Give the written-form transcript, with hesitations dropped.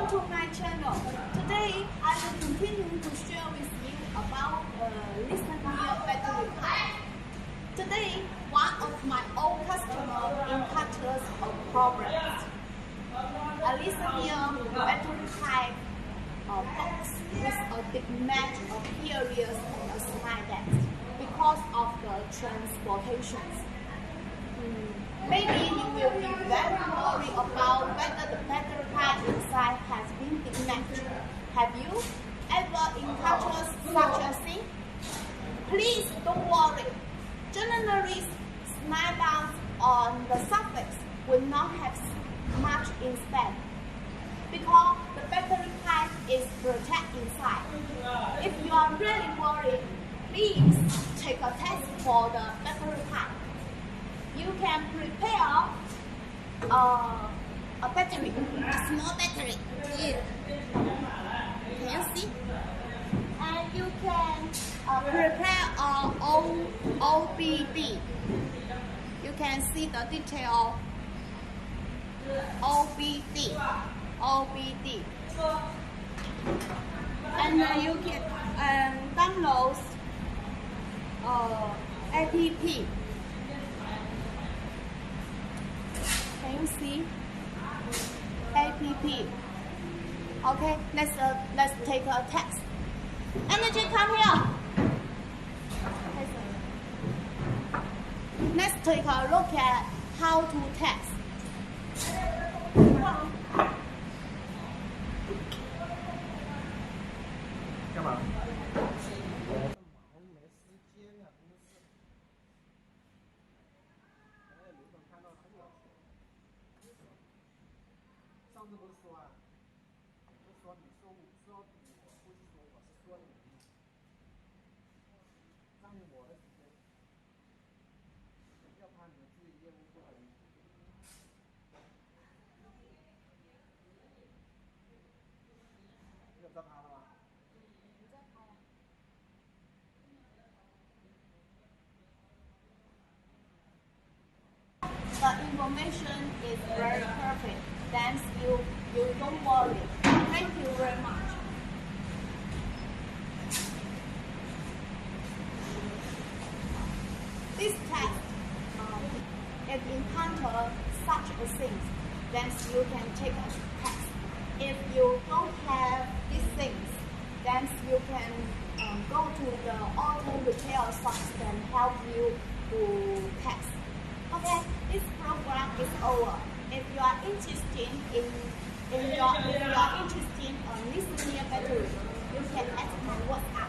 Welcome to my channel. Today I will continue to share with you about nissanleaf battery pack. Today, one of my old customers encounters a problem. A nissanleaf battery pack box with a big match of areas and a slide deck because of the transportations. Maybe you will be very worried about whether the battery pack inside has been damaged. Have you ever encountered such a thing? Please don't worry. Generally, snap-downs on the surface will not have much instead because the battery pack is protected inside. If you are really worried, please take a test for the battery pack. You can prepare a battery, a small battery here. Can you see? And you can prepare OBD. You can see the detail OBD. And you can download app. Can you see? App. Okay, let's take a test. Energy, come here. Let's take a look at how to test. The information is very perfect. Thanks you don't worry. Thank you very much. This test, if you encounter such a thing, then you can take a test. If you don't have these things, then you can go to the auto repair shops and help you to test. Okay, this program is over. If you are interested in nissanleaf battery, you can ask my WhatsApp.